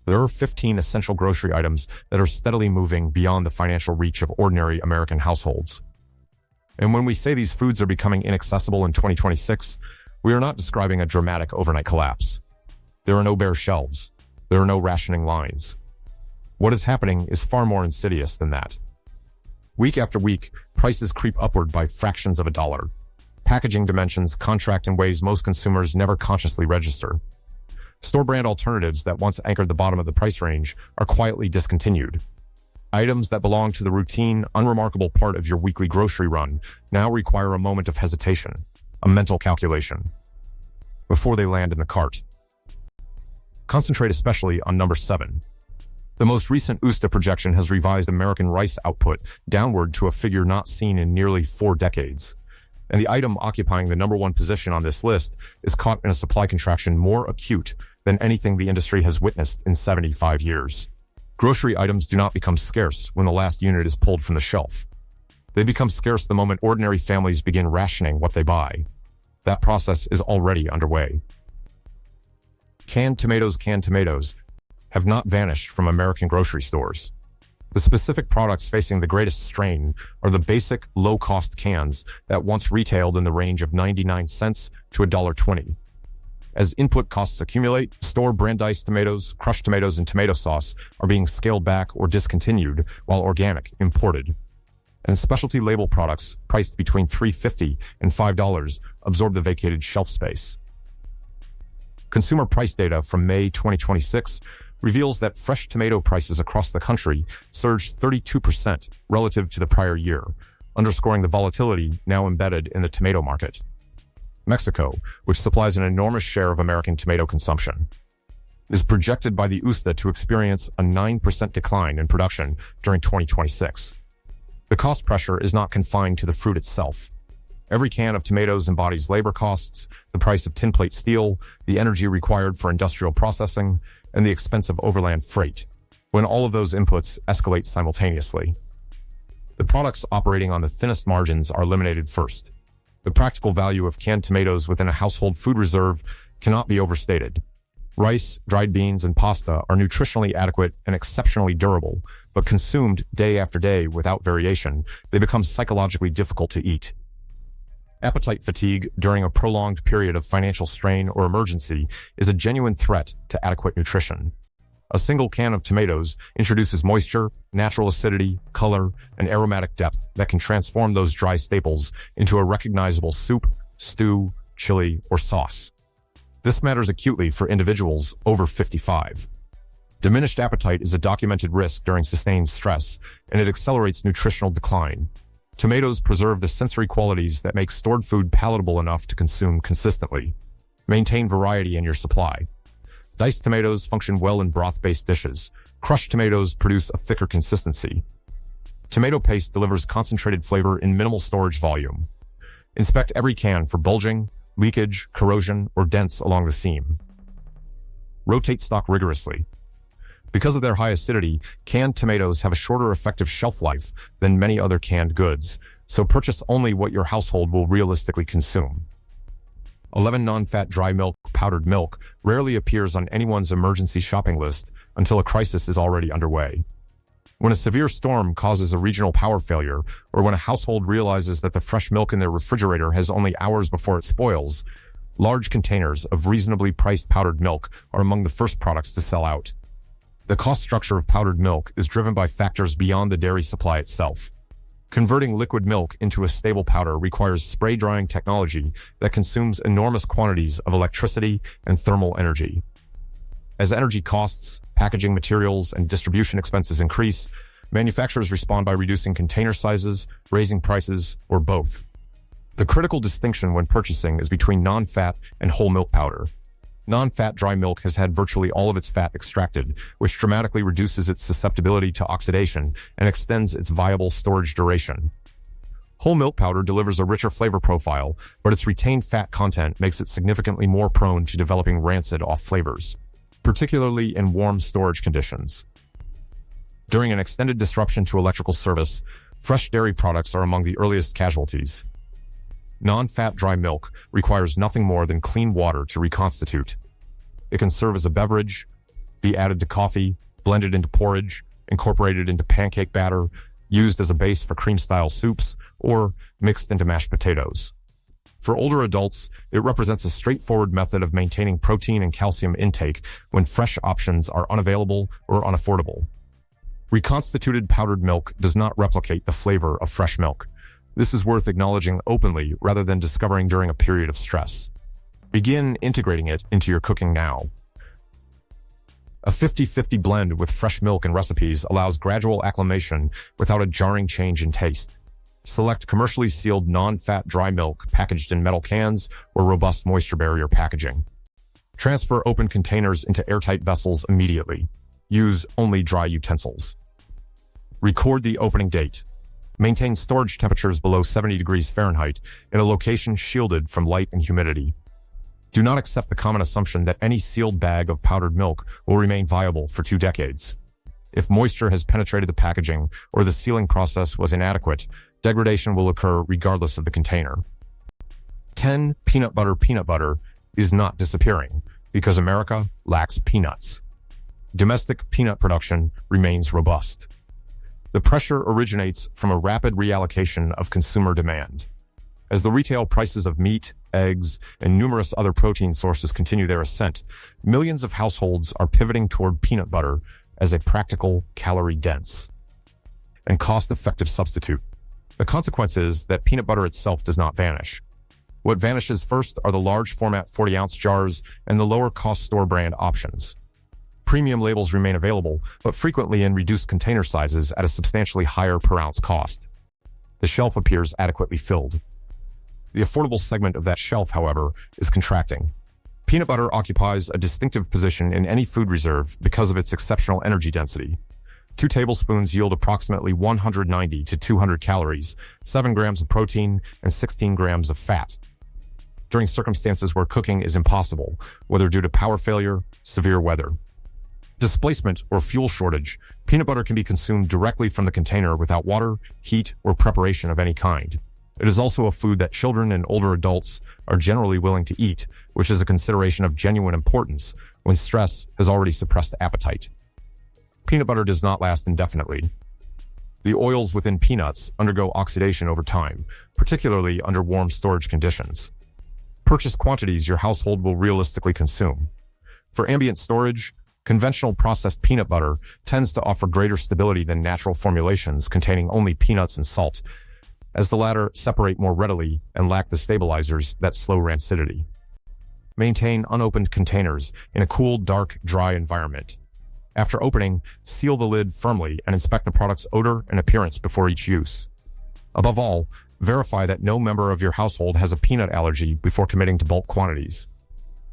There are 15 essential grocery items that are steadily moving beyond the financial reach of ordinary American households. And when we say these foods are becoming inaccessible in 2026, we are not describing a dramatic overnight collapse. There are no bare shelves. There are no rationing lines. What is happening is far more insidious than that. Week after week, prices creep upward by fractions of a dollar. Packaging dimensions contract in ways most consumers never consciously register. Store-brand alternatives that once anchored the bottom of the price range are quietly discontinued. Items that belong to the routine, unremarkable part of your weekly grocery run now require a moment of hesitation, a mental calculation, before they land in the cart. Concentrate especially on number 7. The most recent USDA projection has revised American rice output downward to a figure not seen in nearly 4 decades. And the item occupying the number 1 position on this list is caught in a supply contraction more acute than anything the industry has witnessed in 75 years. Grocery items do not become scarce when the last unit is pulled from the shelf. They become scarce the moment ordinary families begin rationing what they buy. That process is already underway. Canned tomatoes have not vanished from American grocery stores. The specific products facing the greatest strain are the basic, low-cost cans that once retailed in the range of 99 cents to $1.20. As input costs accumulate, store-brand diced tomatoes, crushed tomatoes, and tomato sauce are being scaled back or discontinued, while organic imported. And specialty label products, priced between $3.50 and $5, absorb the vacated shelf space. Consumer price data from May 2026 reveals that fresh tomato prices across the country surged 32% relative to the prior year, underscoring the volatility now embedded in the tomato market. Mexico, which supplies an enormous share of American tomato consumption, is projected by the USDA to experience a 9% decline in production during 2026. The cost pressure is not confined to the fruit itself. Every can of tomatoes embodies labor costs, the price of tin plate steel, the energy required for industrial processing, and the expense of overland freight, when all of those inputs escalate simultaneously. The products operating on the thinnest margins are eliminated first. The practical value of canned tomatoes within a household food reserve cannot be overstated. Rice, dried beans, and pasta are nutritionally adequate and exceptionally durable, but consumed day after day without variation, they become psychologically difficult to eat. Appetite fatigue during a prolonged period of financial strain or emergency is a genuine threat to adequate nutrition. A single can of tomatoes introduces moisture, natural acidity, color, and aromatic depth that can transform those dry staples into a recognizable soup, stew, chili, or sauce. This matters acutely for individuals over 55. Diminished appetite is a documented risk during sustained stress, and it accelerates nutritional decline. Tomatoes preserve the sensory qualities that make stored food palatable enough to consume consistently. Maintain variety in your supply. Diced tomatoes function well in broth-based dishes. Crushed tomatoes produce a thicker consistency. Tomato paste delivers concentrated flavor in minimal storage volume. Inspect every can for bulging, leakage, corrosion, or dents along the seam. Rotate stock rigorously. Because of their high acidity, canned tomatoes have a shorter effective shelf life than many other canned goods, so purchase only what your household will realistically consume. 11 non-fat dry milk, powdered milk, rarely appears on anyone's emergency shopping list until a crisis is already underway. When a severe storm causes a regional power failure, or when a household realizes that the fresh milk in their refrigerator has only hours before it spoils, large containers of reasonably priced powdered milk are among the first products to sell out. The cost structure of powdered milk is driven by factors beyond the dairy supply itself. Converting liquid milk into a stable powder requires spray drying technology that consumes enormous quantities of electricity and thermal energy. As energy costs, packaging materials, and distribution expenses increase, manufacturers respond by reducing container sizes, raising prices, or both. The critical distinction when purchasing is between non-fat and whole milk powder. Non-fat dry milk has had virtually all of its fat extracted, which dramatically reduces its susceptibility to oxidation and extends its viable storage duration. Whole milk powder delivers a richer flavor profile, but its retained fat content makes it significantly more prone to developing rancid off flavors, particularly in warm storage conditions. During an extended disruption to electrical service, fresh dairy products are among the earliest casualties. Non-fat dry milk requires nothing more than clean water to reconstitute. It can serve as a beverage, be added to coffee, blended into porridge, incorporated into pancake batter, used as a base for cream-style soups, or mixed into mashed potatoes. For older adults, it represents a straightforward method of maintaining protein and calcium intake when fresh options are unavailable or unaffordable. Reconstituted powdered milk does not replicate the flavor of fresh milk. This is worth acknowledging openly rather than discovering during a period of stress. Begin integrating it into your cooking now. A 50-50 blend with fresh milk and recipes allows gradual acclimation without a jarring change in taste. Select commercially sealed non-fat dry milk packaged in metal cans or robust moisture barrier packaging. Transfer open containers into airtight vessels immediately. Use only dry utensils. Record the opening date. Maintain storage temperatures below 70 degrees Fahrenheit in a location shielded from light and humidity. Do not accept the common assumption that any sealed bag of powdered milk will remain viable for 2 decades. If moisture has penetrated the packaging or the sealing process was inadequate, degradation will occur regardless of the container. 10. Peanut butter is not disappearing because America lacks peanuts. Domestic peanut production remains robust. The pressure originates from a rapid reallocation of consumer demand. As the retail prices of meat, eggs, and numerous other protein sources continue their ascent, millions of households are pivoting toward peanut butter as a practical, calorie-dense, and cost-effective substitute. The consequence is that peanut butter itself does not vanish. What vanishes first are the large-format 40-ounce jars and the lower-cost store brand options. Premium labels remain available, but frequently in reduced container sizes at a substantially higher per-ounce cost. The shelf appears adequately filled. The affordable segment of that shelf, however, is contracting. Peanut butter occupies a distinctive position in any food reserve because of its exceptional energy density. 2 tablespoons yield approximately 190 to 200 calories, 7 grams of protein, and 16 grams of fat. During circumstances where cooking is impossible, whether due to power failure, severe weather, displacement, or fuel shortage, peanut butter can be consumed directly from the container without water, heat, or preparation of any kind. It is also a food that children and older adults are generally willing to eat, which is a consideration of genuine importance when stress has already suppressed appetite. Peanut butter does not last indefinitely. The oils within peanuts undergo oxidation over time, particularly under warm storage conditions. Purchase quantities your household will realistically consume. For ambient storage, conventional processed peanut butter tends to offer greater stability than natural formulations containing only peanuts and salt, as the latter separate more readily and lack the stabilizers that slow rancidity. Maintain unopened containers in a cool, dark, dry environment. After opening, seal the lid firmly and inspect the product's odor and appearance before each use. Above all, verify that no member of your household has a peanut allergy before committing to bulk quantities.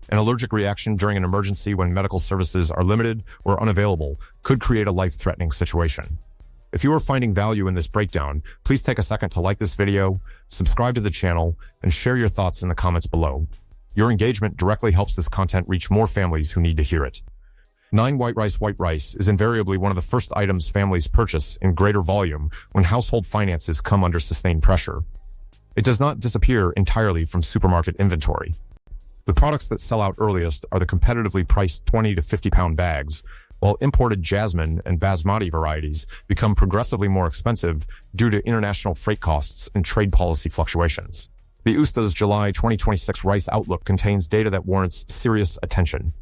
An allergic reaction during an emergency when medical services are limited or unavailable could create a life-threatening situation. If you are finding value in this breakdown, please take a second to like this video, subscribe to the channel, and share your thoughts in the comments below. Your engagement directly helps this content reach more families who need to hear it. 9. White rice is invariably one of the first items families purchase in greater volume when household finances come under sustained pressure. It does not disappear entirely from supermarket inventory. The products that sell out earliest are the competitively priced 20 to 50-pound bags, while imported jasmine and basmati varieties become progressively more expensive due to international freight costs and trade policy fluctuations. The USDA's July 2026 rice outlook contains data that warrants serious attention.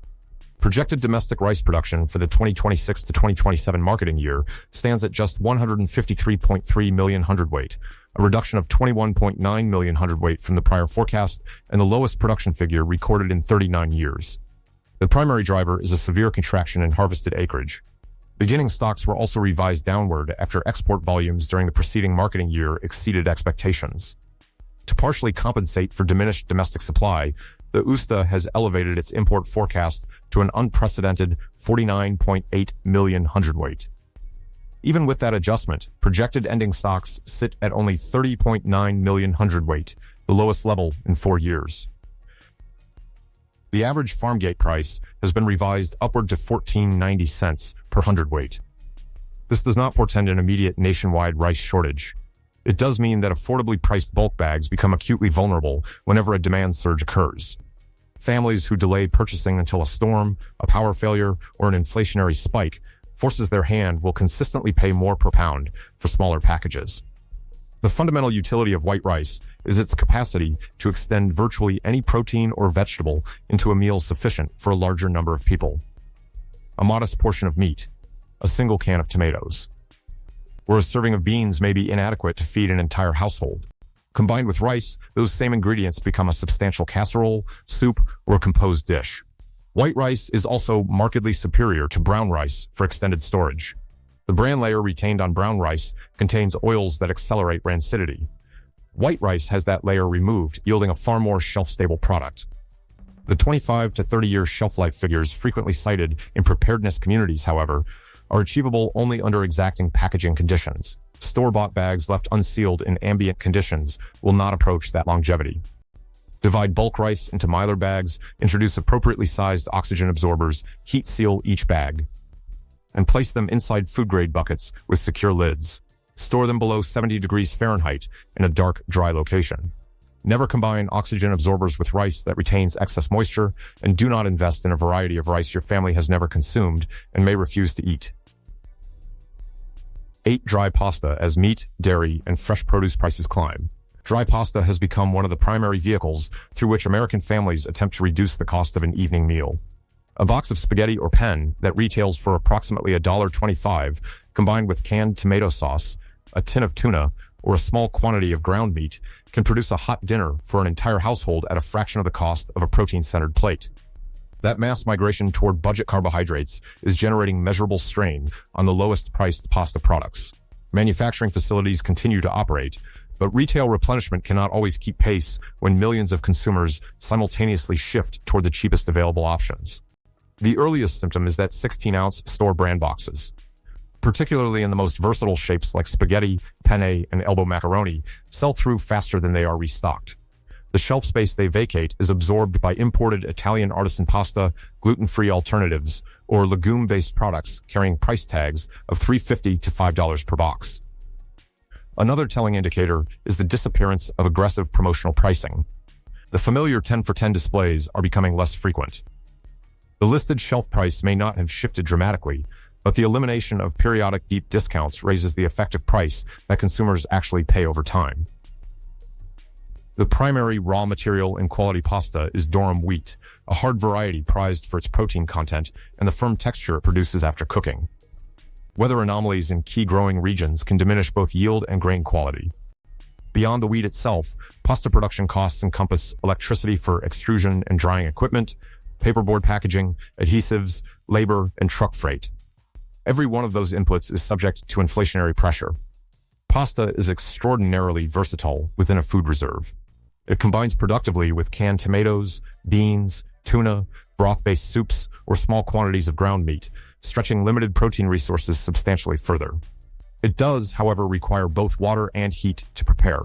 Projected domestic rice production for the 2026 to 2027 marketing year stands at just 153.3 million hundredweight, a reduction of 21.9 million hundredweight from the prior forecast and the lowest production figure recorded in 39 years. The primary driver is a severe contraction in harvested acreage. Beginning stocks were also revised downward after export volumes during the preceding marketing year exceeded expectations. To partially compensate for diminished domestic supply, the USDA has elevated its import forecast to an unprecedented 49.8 million hundredweight. Even with that adjustment, projected ending stocks sit at only 30.9 million hundredweight, the lowest level in 4 years. The average farm gate price has been revised upward to 14.90 cents per hundredweight. This does not portend an immediate nationwide rice shortage. It does mean that affordably priced bulk bags become acutely vulnerable whenever a demand surge occurs. Families who delay purchasing until a storm, a power failure, or an inflationary spike forces their hand will consistently pay more per pound for smaller packages. The fundamental utility of white rice is its capacity to extend virtually any protein or vegetable into a meal sufficient for a larger number of people. A modest portion of meat, a single can of tomatoes, or a serving of beans may be inadequate to feed an entire household. Combined with rice, those same ingredients become a substantial casserole, soup, or a composed dish. White rice is also markedly superior to brown rice for extended storage. The bran layer retained on brown rice contains oils that accelerate rancidity. White rice has that layer removed, yielding a far more shelf-stable product. The 25 to 30-year shelf life figures frequently cited in preparedness communities, however, are achievable only under exacting packaging conditions. Store-bought bags left unsealed in ambient conditions will not approach that longevity. Divide bulk rice into mylar bags, introduce appropriately sized oxygen absorbers, heat seal each bag, and place them inside food-grade buckets with secure lids. Store them below 70 degrees Fahrenheit in a dark, dry location. Never combine oxygen absorbers with rice that retains excess moisture, and do not invest in a variety of rice your family has never consumed and may refuse to eat. 8. Dry pasta as meat, dairy, and fresh produce prices climb. Dry pasta has become one of the primary vehicles through which American families attempt to reduce the cost of an evening meal. A box of spaghetti or penne that retails for approximately $1.25, combined with canned tomato sauce, a tin of tuna, or a small quantity of ground meat, can produce a hot dinner for an entire household at a fraction of the cost of a protein-centered plate. That mass migration toward budget carbohydrates is generating measurable strain on the lowest-priced pasta products. Manufacturing facilities continue to operate, but retail replenishment cannot always keep pace when millions of consumers simultaneously shift toward the cheapest available options. The earliest symptom is that 16-ounce store brand boxes, particularly in the most versatile shapes like spaghetti, penne, and elbow macaroni, sell through faster than they are restocked. The shelf space they vacate is absorbed by imported Italian artisan pasta, gluten-free alternatives, or legume-based products carrying price tags of $3.50 to $5 per box. Another telling indicator is the disappearance of aggressive promotional pricing. The familiar 10 for 10 displays are becoming less frequent. The listed shelf price may not have shifted dramatically, but the elimination of periodic deep discounts raises the effective price that consumers actually pay over time. The primary raw material in quality pasta is durum wheat, a hard variety prized for its protein content and the firm texture it produces after cooking. Weather anomalies in key growing regions can diminish both yield and grain quality. Beyond the wheat itself, pasta production costs encompass electricity for extrusion and drying equipment, paperboard packaging, adhesives, labor, and truck freight. Every one of those inputs is subject to inflationary pressure. Pasta is extraordinarily versatile within a food reserve. It combines productively with canned tomatoes, beans, tuna, broth-based soups, or small quantities of ground meat, stretching limited protein resources substantially further. It does, however, require both water and heat to prepare.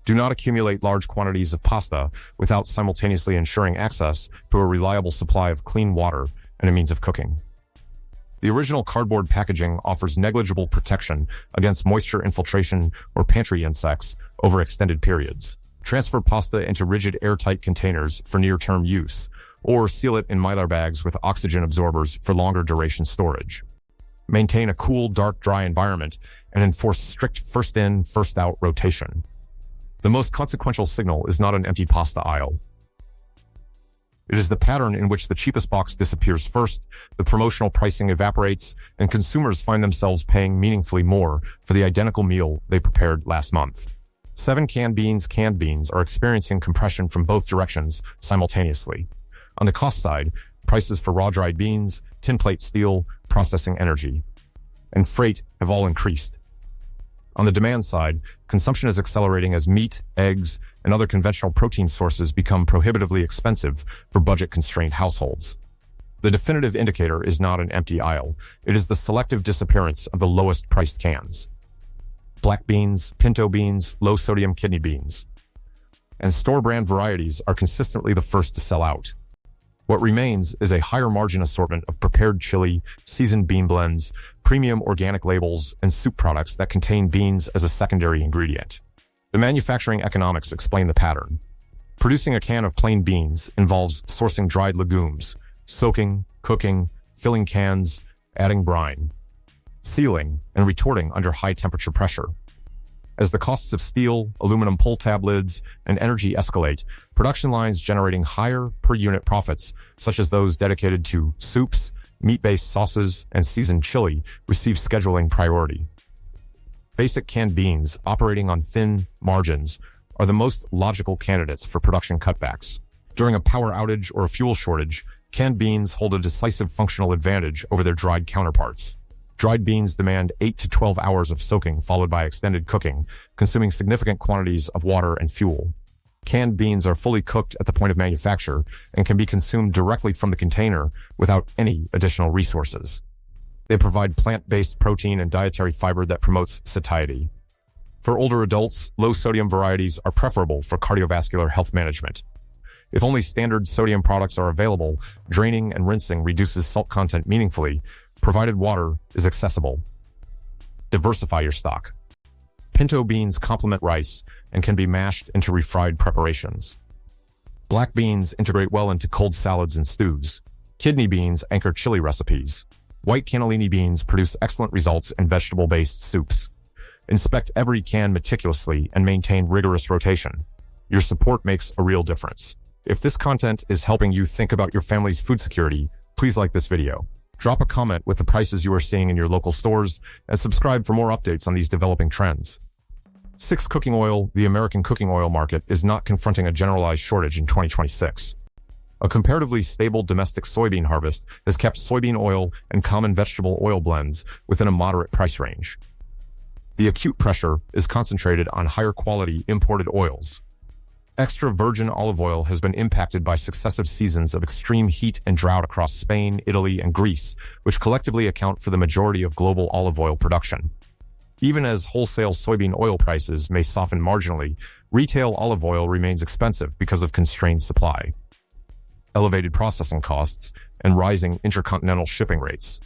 Do not accumulate large quantities of pasta without simultaneously ensuring access to a reliable supply of clean water and a means of cooking. The original cardboard packaging offers negligible protection against moisture infiltration or pantry insects over extended periods. Transfer pasta into rigid airtight containers for near-term use, or seal it in mylar bags with oxygen absorbers for longer duration storage. Maintain a cool, dark, dry environment and enforce strict first-in, first-out rotation. The most consequential signal is not an empty pasta aisle. It is the pattern in which the cheapest box disappears first, the promotional pricing evaporates, and consumers find themselves paying meaningfully more for the identical meal they prepared last month. 7 canned beans are experiencing compression from both directions simultaneously. On the cost side, prices for raw dried beans, tin plate steel, processing energy, and freight have all increased. On the demand side, consumption is accelerating as meat, eggs, and other conventional protein sources become prohibitively expensive for budget-constrained households. The definitive indicator is not an empty aisle. It is the selective disappearance of the lowest-priced cans. Black beans, pinto beans, low-sodium kidney beans, and store-brand varieties are consistently the first to sell out. What remains is a higher-margin assortment of prepared chili, seasoned bean blends, premium organic labels, and soup products that contain beans as a secondary ingredient. The manufacturing economics explain the pattern. Producing a can of plain beans involves sourcing dried legumes, soaking, cooking, filling cans, adding brine, sealing, and retorting under high temperature pressure. As the costs of steel, aluminum pull tab lids, and energy escalate, production lines generating higher per-unit profits, such as those dedicated to soups, meat-based sauces, and seasoned chili, receive scheduling priority. Basic canned beans, operating on thin margins, are the most logical candidates for production cutbacks. During a power outage or a fuel shortage, canned beans hold a decisive functional advantage over their dried counterparts. Dried beans demand 8 to 12 hours of soaking followed by extended cooking, consuming significant quantities of water and fuel. Canned beans are fully cooked at the point of manufacture and can be consumed directly from the container without any additional resources. They provide plant-based protein and dietary fiber that promotes satiety. For older adults, low-sodium varieties are preferable for cardiovascular health management. If only standard sodium products are available, draining and rinsing reduces salt content meaningfully, provided water is accessible. Diversify your stock. Pinto beans complement rice and can be mashed into refried preparations. Black beans integrate well into cold salads and stews. Kidney beans anchor chili recipes. White cannellini beans produce excellent results in vegetable-based soups. Inspect every can meticulously and maintain rigorous rotation. Your support makes a real difference. If this content is helping you think about your family's food security, please like this video. Drop a comment with the prices you are seeing in your local stores and subscribe for more updates on these developing trends. 6. Cooking oil. The American cooking oil market is not confronting a generalized shortage in 2026. A comparatively stable domestic soybean harvest has kept soybean oil and common vegetable oil blends within a moderate price range. The acute pressure is concentrated on higher quality imported oils. Extra virgin olive oil has been impacted by successive seasons of extreme heat and drought across Spain, Italy, and Greece, which collectively account for the majority of global olive oil production. Even as wholesale soybean oil prices may soften marginally, retail olive oil remains expensive because of constrained supply, elevated processing costs, and rising intercontinental shipping rates.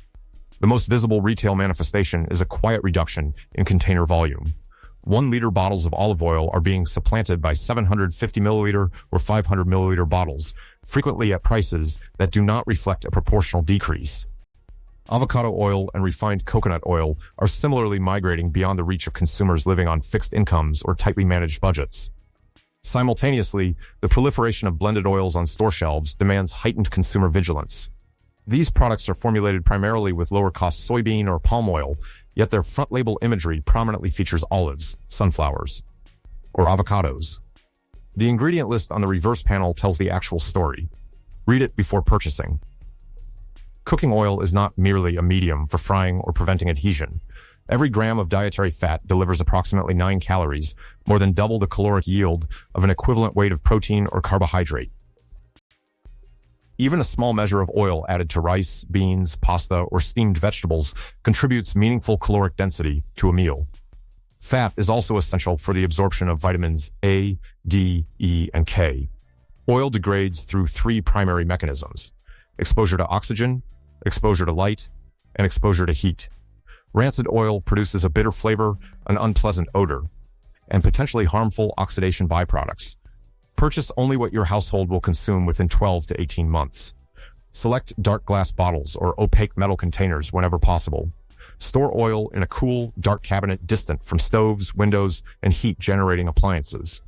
The most visible retail manifestation is a quiet reduction in container volume. 1-liter bottles of olive oil are being supplanted by 750 milliliter or 500 milliliter bottles, frequently at prices that do not reflect a proportional decrease. Avocado oil and refined coconut oil are similarly migrating beyond the reach of consumers living on fixed incomes or tightly managed budgets. Simultaneously, the proliferation of blended oils on store shelves demands heightened consumer vigilance. These products are formulated primarily with lower-cost soybean or palm oil, yet their front-label imagery prominently features olives, sunflowers, or avocados. The ingredient list on the reverse panel tells the actual story. Read it before purchasing. Cooking oil is not merely a medium for frying or preventing adhesion. Every gram of dietary fat delivers approximately 9 calories, more than double the caloric yield of an equivalent weight of protein or carbohydrate. Even a small measure of oil added to rice, beans, pasta, or steamed vegetables contributes meaningful caloric density to a meal. Fat is also essential for the absorption of vitamins A, D, E, and K. Oil degrades through 3 primary mechanisms: exposure to oxygen, exposure to light, and exposure to heat. Rancid oil produces a bitter flavor, an unpleasant odor, and potentially harmful oxidation byproducts. Purchase only what your household will consume within 12 to 18 months. Select dark glass bottles or opaque metal containers whenever possible. Store oil in a cool, dark cabinet distant from stoves, windows, and heat-generating appliances.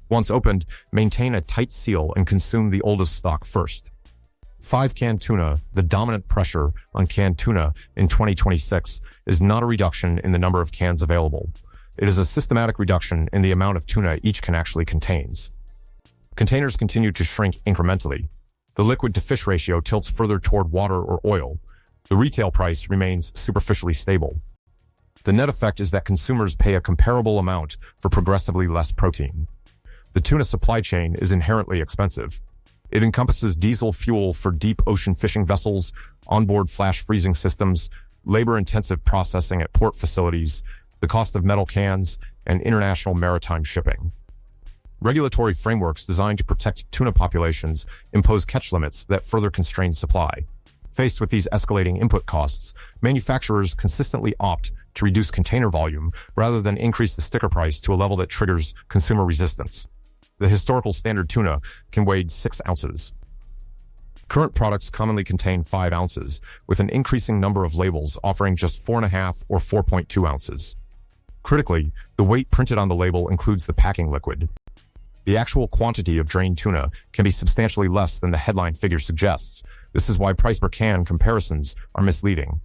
Once opened, maintain a tight seal and consume the oldest stock first. 5. Canned tuna. The dominant pressure on canned tuna in 2026 is not a reduction in the number of cans available. It is a systematic reduction in the amount of tuna each can actually contains. Containers continue to shrink incrementally. The liquid-to-fish ratio tilts further toward water or oil. The retail price remains superficially stable. The net effect is that consumers pay a comparable amount for progressively less protein. The tuna supply chain is inherently expensive. It encompasses diesel fuel for deep ocean fishing vessels, onboard flash freezing systems, labor-intensive processing at port facilities, the cost of metal cans, and international maritime shipping. Regulatory frameworks designed to protect tuna populations impose catch limits that further constrain supply. Faced with these escalating input costs, manufacturers consistently opt to reduce container volume rather than increase the sticker price to a level that triggers consumer resistance. The historical standard tuna can weigh 6 ounces. Current products commonly contain 5 ounces, with an increasing number of labels offering just 4.5 or 4.2 ounces. Critically, the weight printed on the label includes the packing liquid. The actual quantity of drained tuna can be substantially less than the headline figure suggests. This is why price per can comparisons are misleading.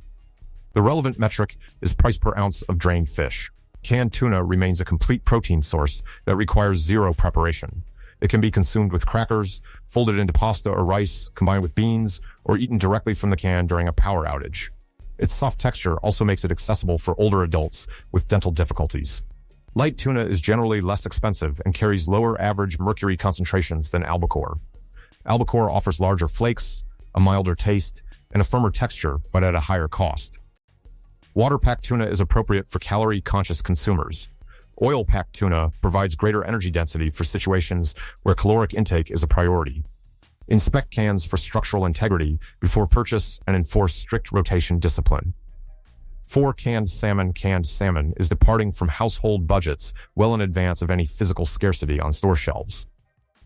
The relevant metric is price per ounce of drained fish. Canned tuna remains a complete protein source that requires zero preparation. It can be consumed with crackers, folded into pasta or rice, combined with beans, or eaten directly from the can during a power outage. Its soft texture also makes it accessible for older adults with dental difficulties. Light tuna is generally less expensive and carries lower average mercury concentrations than albacore. Albacore offers larger flakes, a milder taste, and a firmer texture, but at a higher cost. Water-packed tuna is appropriate for calorie-conscious consumers. Oil-packed tuna provides greater energy density for situations where caloric intake is a priority. Inspect cans for structural integrity before purchase and enforce strict rotation discipline. For canned salmon is departing from household budgets well in advance of any physical scarcity on store shelves.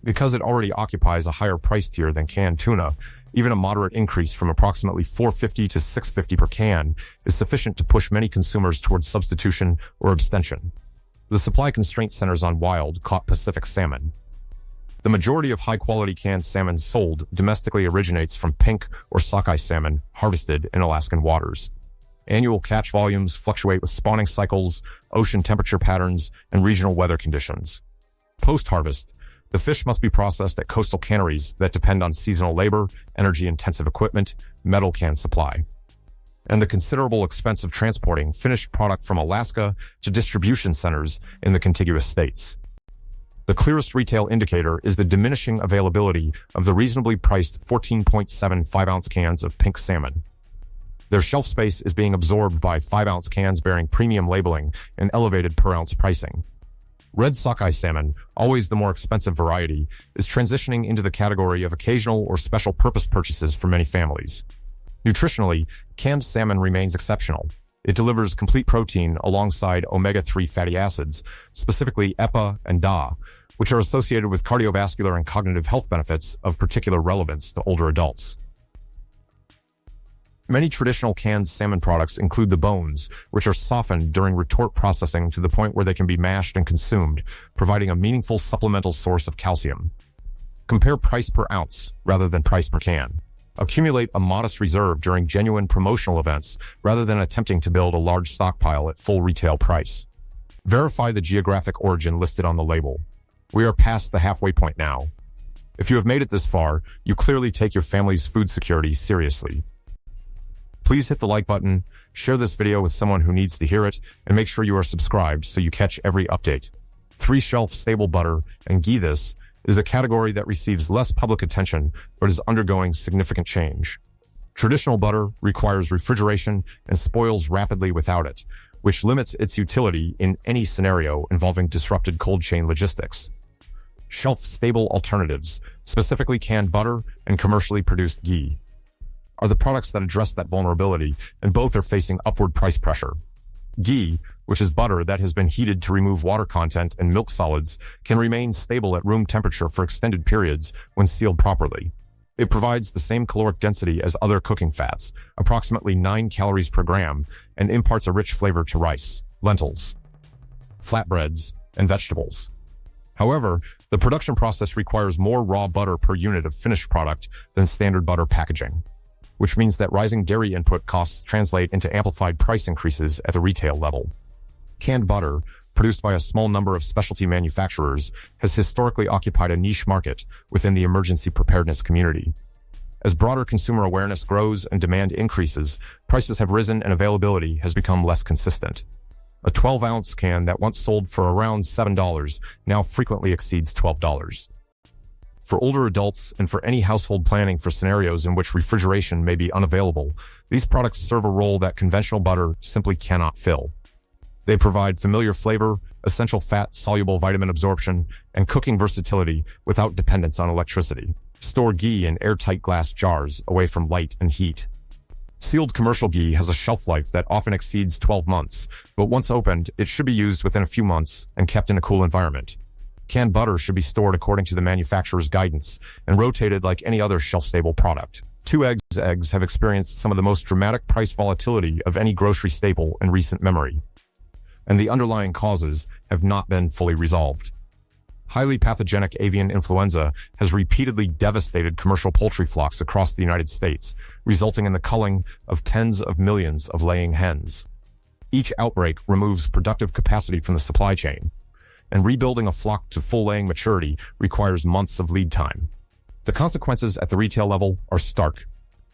Because it already occupies a higher price tier than canned tuna, even a moderate increase from approximately $4.50 to $6.50 per can is sufficient to push many consumers towards substitution or abstention. The supply constraint centers on wild-caught Pacific salmon. The majority of high-quality canned salmon sold domestically originates from pink or sockeye salmon harvested in Alaskan waters. Annual catch volumes fluctuate with spawning cycles, ocean temperature patterns, and regional weather conditions. Post-harvest, the fish must be processed at coastal canneries that depend on seasonal labor, energy-intensive equipment, metal can supply, and the considerable expense of transporting finished product from Alaska to distribution centers in the contiguous states. The clearest retail indicator is the diminishing availability of the reasonably priced 14.7 5-ounce cans of pink salmon. Their shelf space is being absorbed by 5-ounce cans bearing premium labeling and elevated per-ounce pricing. Red sockeye salmon, always the more expensive variety, is transitioning into the category of occasional or special purpose purchases for many families. Nutritionally, canned salmon remains exceptional. It delivers complete protein alongside omega-3 fatty acids, specifically EPA and DA, which are associated with cardiovascular and cognitive health benefits of particular relevance to older adults. Many traditional canned salmon products include the bones, which are softened during retort processing to the point where they can be mashed and consumed, providing a meaningful supplemental source of calcium. Compare price per ounce rather than price per can. Accumulate a modest reserve during genuine promotional events rather than attempting to build a large stockpile at full retail price. Verify the geographic origin listed on the label. We are past the halfway point now. If you have made it this far, you clearly take your family's food security seriously. Please hit the like button, share this video with someone who needs to hear it, and make sure you are subscribed so you catch every update. 3-shelf stable butter and ghee. This is a category that receives less public attention but is undergoing significant change. Traditional butter requires refrigeration and spoils rapidly without it, which limits its utility in any scenario involving disrupted cold chain logistics. Shelf-stable alternatives, specifically canned butter and commercially produced ghee, are the products that address that vulnerability, and both are facing upward price pressure. Ghee, which is butter that has been heated to remove water content and milk solids, can remain stable at room temperature for extended periods when sealed properly. It provides the same caloric density as other cooking fats, approximately 9 calories per gram, and imparts a rich flavor to rice, lentils, flatbreads, and vegetables. However, the production process requires more raw butter per unit of finished product than standard butter packaging, which means that rising dairy input costs translate into amplified price increases at the retail level. Canned butter, produced by a small number of specialty manufacturers, has historically occupied a niche market within the emergency preparedness community. As broader consumer awareness grows and demand increases, prices have risen and availability has become less consistent. A 12-ounce can that once sold for around $7 now frequently exceeds $12. For older adults and for any household planning for scenarios in which refrigeration may be unavailable, these products serve a role that conventional butter simply cannot fill. They provide familiar flavor, essential fat-soluble vitamin absorption, and cooking versatility without dependence on electricity. Store ghee in airtight glass jars away from light and heat. Sealed commercial ghee has a shelf life that often exceeds 12 months, but once opened, it should be used within a few months and kept in a cool environment. Canned butter should be stored according to the manufacturer's guidance and rotated like any other shelf-stable product. 2 eggs have experienced some of the most dramatic price volatility of any grocery staple in recent memory, and the underlying causes have not been fully resolved. Highly pathogenic avian influenza has repeatedly devastated commercial poultry flocks across the United States, resulting in the culling of tens of millions of laying hens. Each outbreak removes productive capacity from the supply chain, and rebuilding a flock to full laying maturity requires months of lead time. The consequences at the retail level are stark.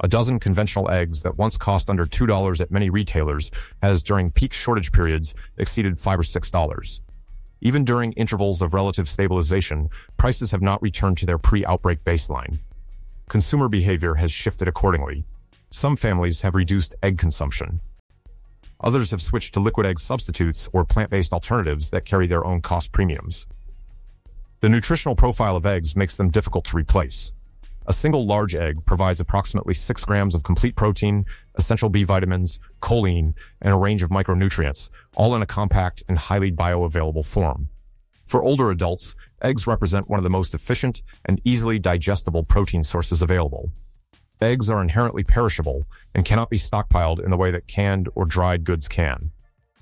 A dozen conventional eggs that once cost under $2 at many retailers has, during peak shortage periods, exceeded $5 or $6. Even during intervals of relative stabilization, prices have not returned to their pre-outbreak baseline. Consumer behavior has shifted accordingly. Some families have reduced egg consumption. Others have switched to liquid egg substitutes or plant-based alternatives that carry their own cost premiums. The nutritional profile of eggs makes them difficult to replace. A single large egg provides approximately 6 grams of complete protein, essential B vitamins, choline, and a range of micronutrients, all in a compact and highly bioavailable form. For older adults, eggs represent one of the most efficient and easily digestible protein sources available. Eggs are inherently perishable and cannot be stockpiled in the way that canned or dried goods can.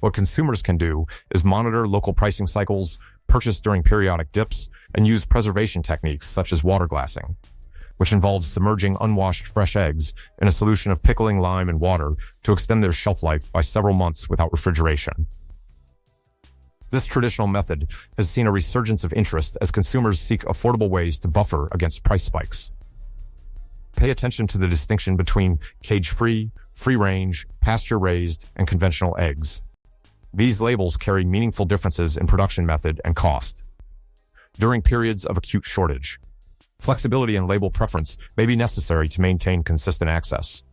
What consumers can do is monitor local pricing cycles, purchase during periodic dips, and use preservation techniques such as water glassing, which involves submerging unwashed fresh eggs in a solution of pickling lime and water to extend their shelf life by several months without refrigeration. This traditional method has seen a resurgence of interest as consumers seek affordable ways to buffer against price spikes. Pay attention to the distinction between cage-free, free-range, pasture-raised, and conventional eggs. These labels carry meaningful differences in production method and cost. During periods of acute shortage, flexibility in label preference may be necessary to maintain consistent access.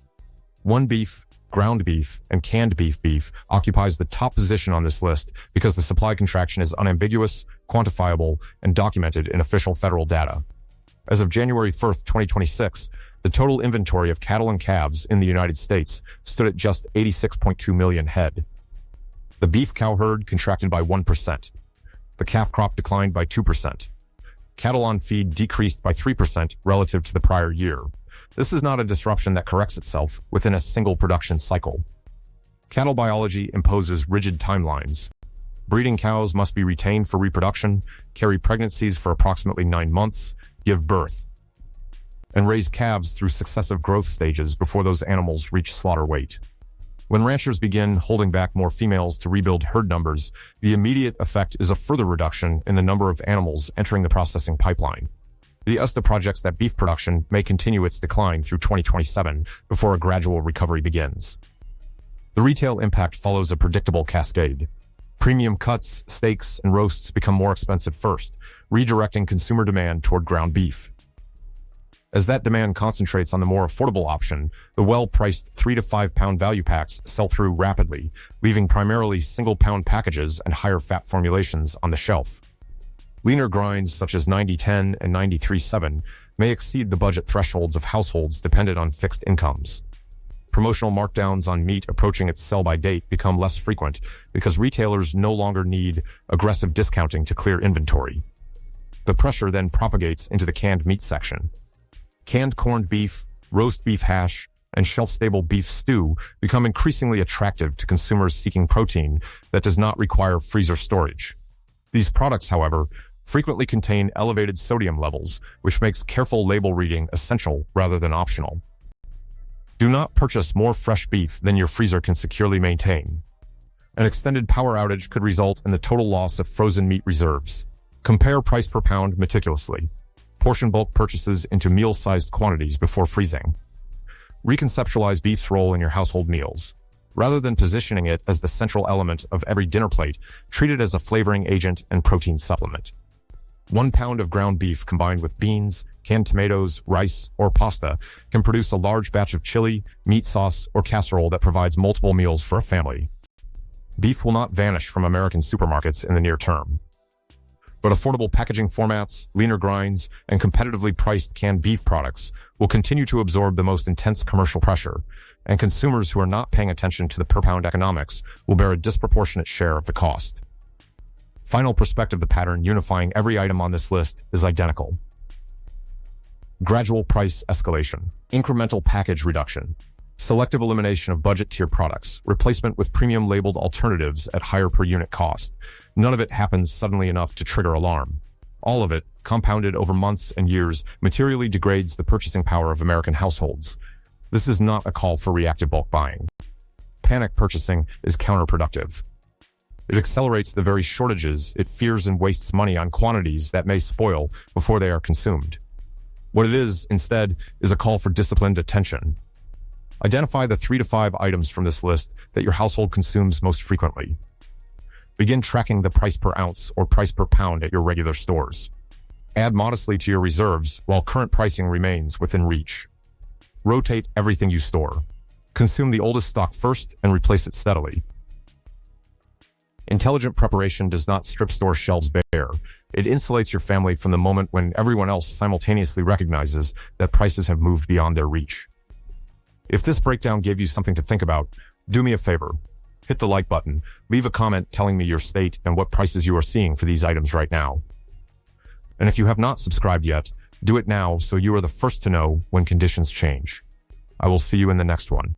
One beef, ground beef, and canned beef occupies the top position on this list because the supply contraction is unambiguous, quantifiable, and documented in official federal data. As of January 1st, 2026, the total inventory of cattle and calves in the United States stood at just 86.2 million head. The beef cow herd contracted by 1%. The calf crop declined by 2%. Cattle on feed decreased by 3% relative to the prior year. This is not a disruption that corrects itself within a single production cycle. Cattle biology imposes rigid timelines. Breeding cows must be retained for reproduction, carry pregnancies for approximately 9 months, give birth, and raise calves through successive growth stages before those animals reach slaughter weight. When ranchers begin holding back more females to rebuild herd numbers, the immediate effect is a further reduction in the number of animals entering the processing pipeline. The USDA projects that beef production may continue its decline through 2027 before a gradual recovery begins. The retail impact follows a predictable cascade. Premium cuts, steaks, and roasts become more expensive first, redirecting consumer demand toward ground beef. As that demand concentrates on the more affordable option, the well-priced 3 to 5 pound value packs sell through rapidly, leaving primarily single-pound packages and higher-fat formulations on the shelf. Leaner grinds such as 90-10 and 93-7 may exceed the budget thresholds of households dependent on fixed incomes. Promotional markdowns on meat approaching its sell-by date become less frequent because retailers no longer need aggressive discounting to clear inventory. The pressure then propagates into the canned meat section. Canned corned beef, roast beef hash, and shelf-stable beef stew become increasingly attractive to consumers seeking protein that does not require freezer storage. These products, however, frequently contain elevated sodium levels, which makes careful label reading essential rather than optional. Do not purchase more fresh beef than your freezer can securely maintain. An extended power outage could result in the total loss of frozen meat reserves. Compare price per pound meticulously. Portion bulk purchases into meal-sized quantities before freezing. Reconceptualize beef's role in your household meals. Rather than positioning it as the central element of every dinner plate, treat it as a flavoring agent and protein supplement. 1 pound of ground beef combined with beans, canned tomatoes, rice, or pasta can produce a large batch of chili, meat sauce, or casserole that provides multiple meals for a family. Beef will not vanish from American supermarkets in the near term. But affordable packaging formats, leaner grinds, and competitively priced canned beef products will continue to absorb the most intense commercial pressure, and consumers who are not paying attention to the per-pound economics will bear a disproportionate share of the cost. Final perspective, the pattern unifying every item on this list is identical. Gradual price escalation, incremental package reduction, selective elimination of budget tier products, replacement with premium labeled alternatives at higher per unit cost. None of it happens suddenly enough to trigger alarm. All of it, compounded over months and years, materially degrades the purchasing power of American households. This is not a call for reactive bulk buying. Panic purchasing is counterproductive. It accelerates the very shortages it fears and wastes money on quantities that may spoil before they are consumed. What it is, instead, is a call for disciplined attention. Identify the 3 to 5 items from this list that your household consumes most frequently. Begin tracking the price per ounce or price per pound at your regular stores. Add modestly to your reserves while current pricing remains within reach. Rotate everything you store. Consume the oldest stock first and replace it steadily. Intelligent preparation does not strip store shelves bare. It insulates your family from the moment when everyone else simultaneously recognizes that prices have moved beyond their reach. If this breakdown gave you something to think about, do me a favor. Hit the like button, leave a comment telling me your state and what prices you are seeing for these items right now. And if you have not subscribed yet, do it now so you are the first to know when conditions change. I will see you in the next one.